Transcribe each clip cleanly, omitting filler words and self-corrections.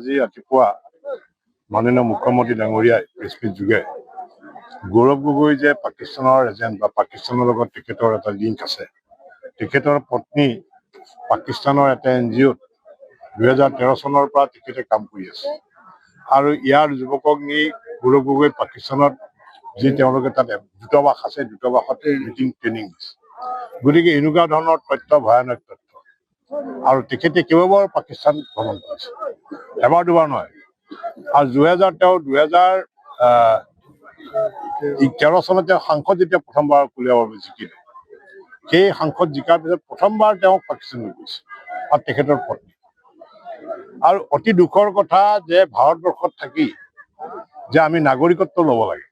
আজি ৰাতিপুৱা মাননীয় মুখ্যমন্ত্ৰী ডাঙৰীয়াই প্ৰেছমিট যোগে গৌৰৱ গগৈ যে পাকিস্তানৰ এজেণ্ট বা পাকিস্তানৰ লগত তেখেতৰ এটা লিংক আছে, তেখেতৰ পত্নী পাকিস্তানৰ এটা NGOত 2013 চনৰ পৰা তেখেতে কাম কৰি আছে আৰু ইয়াৰ যুৱকক নি গৌৰৱ গগৈ পাকিস্তানত যি তেওঁলোকে তাত দূতাবাস আছে, দূতাবাসত মিটিং ট্ৰেইনিং দিছে। গতিকে এনেকুৱা ধৰণৰ তথ্য, ভয়ানক তথ্য। আৰু তেখেতে কেইবাবাৰ পাকিস্তান ভ্ৰমণ কৰিছে, এবাৰ দুবাৰ নহয়। আৰু 2013 চনত তেওঁ সাংসদ যেতিয়া প্ৰথমবাৰ কলিয়াবৰ জিকিলে, সেই সাংসদ জিকাৰ পিছত প্ৰথমবাৰ তেওঁ পাকিস্তানলৈ গৈছে আৰু তেখেতৰ পত্নী। আৰু অতি দুখৰ কথা যে ভাৰতবৰ্ষত থাকি যে আমি নাগৰিকত্ব ল'ব লাগে।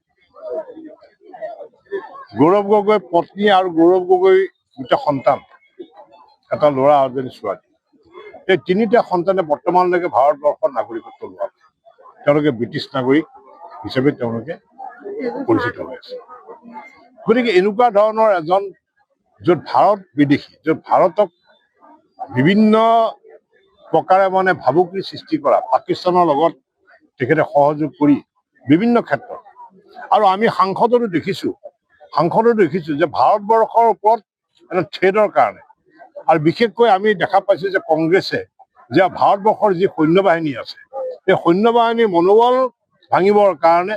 গৌৰৱ গগৈ পত্নী আৰু গৌৰৱ গগৈ দুটা সন্তান, এটা ল'ৰা আৰু এজনী ছোৱালী। এই তিনিটা সন্তানে বৰ্তমানলৈকে ভাৰতবৰ্ষৰ নাগৰিকত্ব লোৱা, তেওঁলোকে ব্ৰিটিছ নাগৰিক হিচাপে তেওঁলোকে পৰিচিত হৈ আছে। গতিকে এনেকুৱা ধৰণৰ এজন য'ত ভাৰত বিদেশী, য'ত ভাৰতক বিভিন্ন প্ৰকাৰে ভাবুকিৰ সৃষ্টি কৰা, পাকিস্তানৰ লগত তেখেতে সহযোগ কৰি বিভিন্ন ক্ষেত্ৰত। আৰু আমি সাংসদতো দেখিছোঁ যে ভাৰতবৰ্ষৰ ওপৰত এটা থ্ৰেডৰ কাৰণে, আৰু বিশেষকৈ আমি দেখা পাইছোঁ যে কংগ্ৰেছে যে ভাৰতবৰ্ষৰ যি সৈন্যবাহিনী আছে, সেই সৈন্যবাহিনীৰ মনোবল ভাঙিবৰ কাৰণে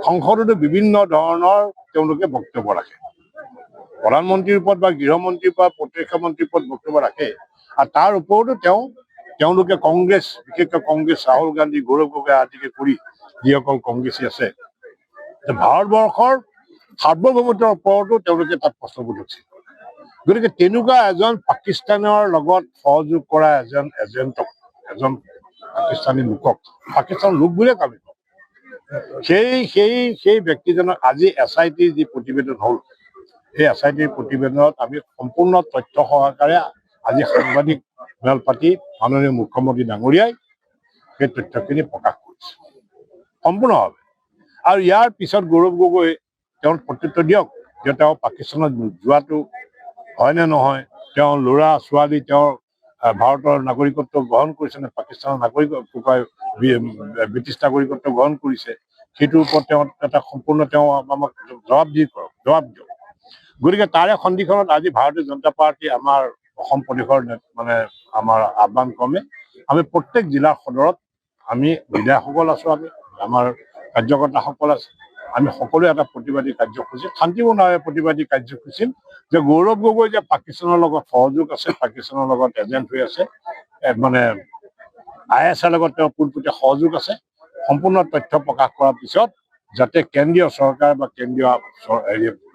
সংসদতো বিভিন্ন ধৰণৰ তেওঁলোকে বক্তব্য ৰাখে। প্ৰধানমন্ত্ৰীৰ ওপৰত বা গৃহমন্ত্ৰীৰ ওপৰত, প্ৰতিৰক্ষা মন্ত্ৰীৰ ওপৰত বক্তব্য ৰাখে। আৰু তাৰ ওপৰতো তেওঁলোকে কংগ্ৰেছ, বিশেষকৈ কংগ্ৰেছ, ৰাহুল গান্ধী, গৌৰৱ গগৈ আদিকে কৰি যিসকল কংগ্ৰেছী আছে, ভাৰতবৰ্ষৰ সাৰ্বভৌমত্বৰ ওপৰতো তেওঁলোকে তাত প্ৰশ্নবোধক সৃষ্টি কৰে। গতিকে তেনেকুৱা এজন পাকিস্তানৰ লগত সহযোগ কৰা এজেণ্টক, এজন পাকিস্তানী লোকক, পাকিস্তানৰ লোক বুলিয়ে কামি কওঁ, সেই ব্যক্তিজনক আজি SITৰ যি প্ৰতিবেদন হ'ল, সেই SITৰ প্ৰতিবেদনত আমি সম্পূৰ্ণ তথ্য সহকাৰে আজি সাংবাদিক মেল পাতি মাননীয় মুখ্যমন্ত্ৰী ডাঙৰীয়াই সেই তথ্যখিনি প্ৰকাশ কৰিছে সম্পূৰ্ণভাৱে। আৰু ইয়াৰ পিছত গৌৰৱ গগৈ তেওঁৰ প্ৰত্যুত্তৰ দিয়ক যে তেওঁ পাকিস্তানত যোৱাটো হয় নে নহয়, তেওঁৰ ল'ৰা ছোৱালী তেওঁৰ ভাৰতৰ নাগৰিকত্ব গ্ৰহণ কৰিছে নে পাকিস্তানৰ ব্ৰিটিছ নাগৰিকত্ব গ্ৰহণ কৰিছে, সেইটোৰ ওপৰত তেওঁ এটা সম্পূৰ্ণ আমাক জবাব দিয়ক। গতিকে তাৰে সন্ধিখনত আজি ভাৰতীয় জনতা পাৰ্টী আমাৰ অসম প্ৰদেশৰ আমাৰ আহ্বান ক্ৰমে আমি প্ৰত্যেক জিলাৰ সদৰত আমি বিধায়কসকল আছো, আমাৰ কাৰ্যকৰ্তাসকল আছে, আমি সকলোৱে এটা প্ৰতিবাদী কাৰ্যসূচী, শান্তিপূৰ্ণভাৱে প্ৰতিবাদী কাৰ্যসূচী যে গৌৰৱ গগৈ যে পাকিস্তানৰ লগত সহযোগ আছে, পাকিস্তানৰ লগত এজেণ্ট হৈ আছে, ISIৰ লগত তেওঁ পোনপটীয়া সহযোগ আছে, সম্পূৰ্ণ তথ্য প্ৰকাশ কৰাৰ পিছত যাতে কেন্দ্ৰীয় চৰকাৰ বা কেন্দ্ৰীয়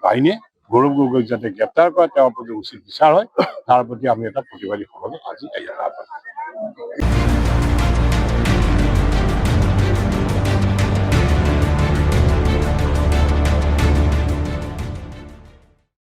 বাহিনীয়ে গৌৰৱ গগৈক যাতে গ্ৰেপ্তাৰ কৰে, তেওঁৰ প্ৰতি উচিত বিচাৰ হয়, তাৰ প্ৰতি আমি এটা প্ৰতিবাদী সমাবেশ আজি